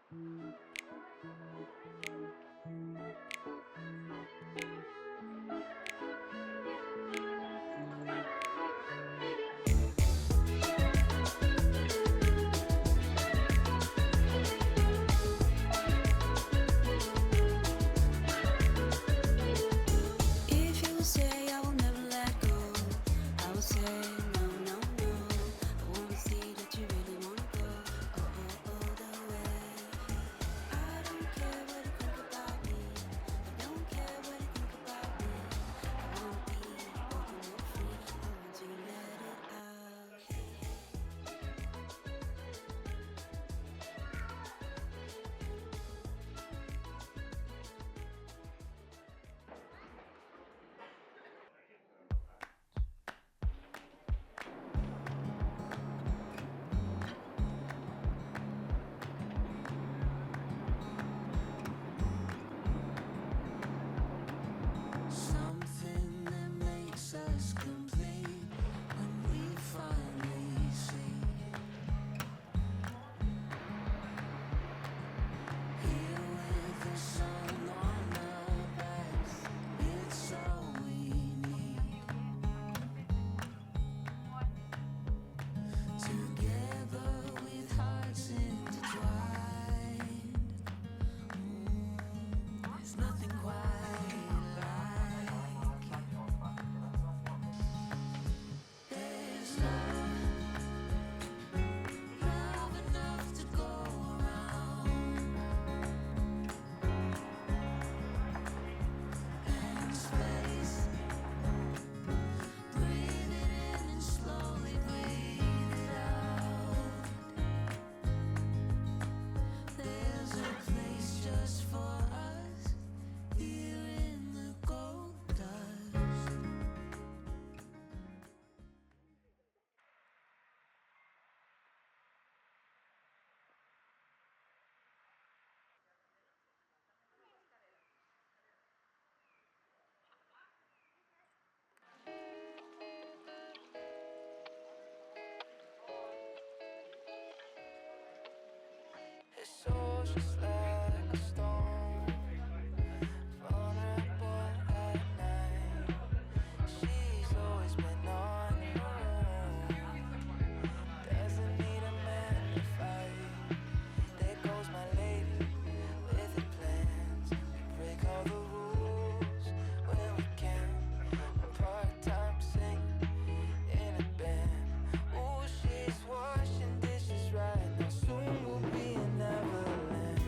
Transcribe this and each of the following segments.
If you say I will never let go, I will say no, no, no. I wanna see that you really wanna go, all the way. I don't care what you think about me. I don't care what you think about me. I wanna be open and free. I want to let it out. Something that makes us complete when we finally see. Here with the sun on our backs, it's all we need. Together with hearts intertwined, there's nothing quite like it. There's love enough to go around, and space. Breathe it in and slowly breathe it out. There's a place just for us here in the gold dust. His soul's just like a stone, vulnerable at night. She's always been on her own, doesn't need a man to fight. There goes my lady with her plans. We break all the rules when we can. I'm part-time singing in a band. Ooh, she's washing dishes right now. Soon we'll be in Neverland.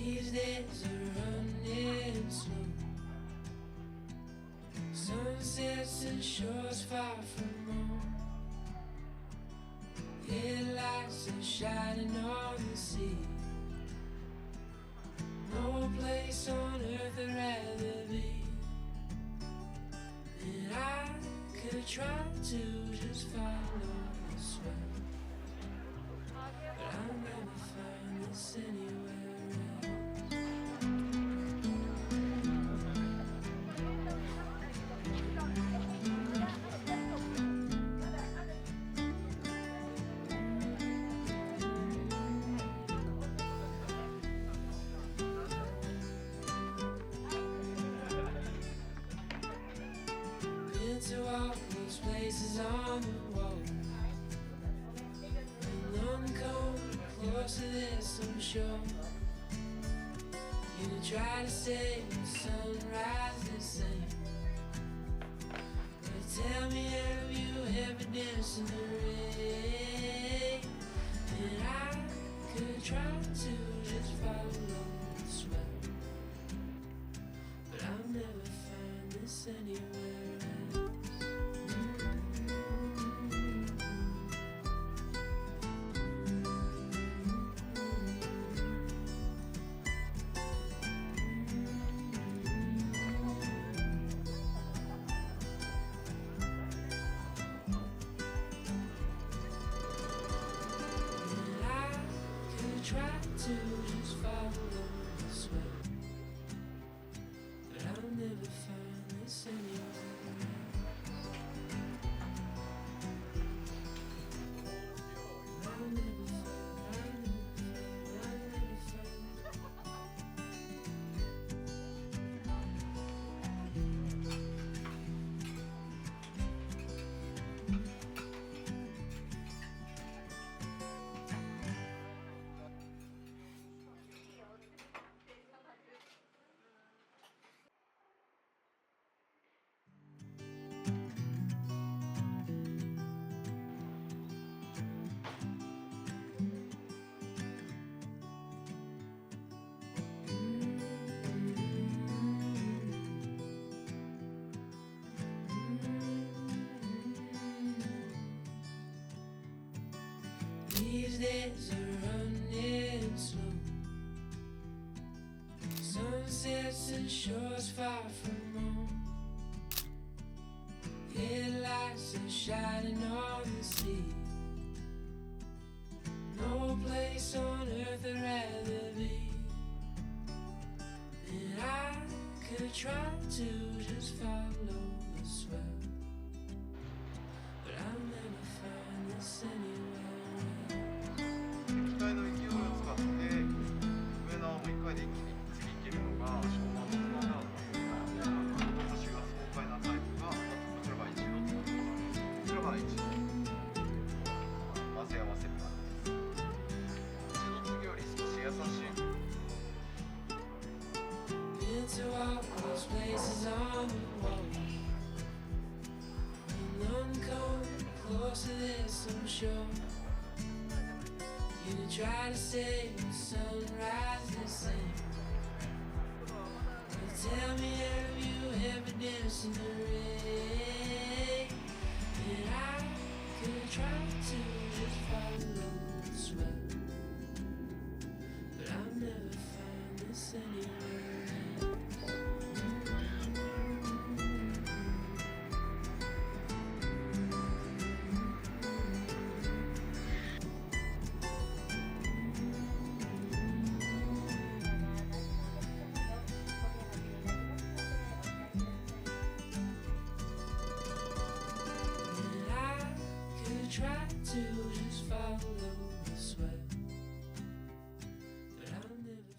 These days are running slow. Sunsets and shores far from home. Headlights are shining on the sea. No place on earth I'd rather be. And I could try to just follow the sweat, but I'll never find this anywhere else. Been to all those places on the wall, and none come close to this, I'm sure. You try to say the sunrise the same, but tell me, have you ever danced in the rain? And I could try to just follow the sweat, but I'll never find this anywhere else. Try to just follow the sweat, but I'll never find this anywhere else. I'll never find. These days are running slow. Sunsets and shores far from home. Headlights are shining on the sea. No place on earth I'd rather be. And I could try to just follow the swell, but I'll never find this anywhere. 液体の勢いを使って上縄も1回で一気に次行けるのが昭和の綱だっていう私が爽快なタイプがこちらが1度こちらが1度混ぜ合わせる感じです。1度次より少し優しい。 Into all those places on the wall, and none come close to this, I'm sure. You try to say the sunrise the same, but tell me, have you ever danced in the rain? And I could try to just follow the sweat, but I'll never find this anywhere else. Try to just follow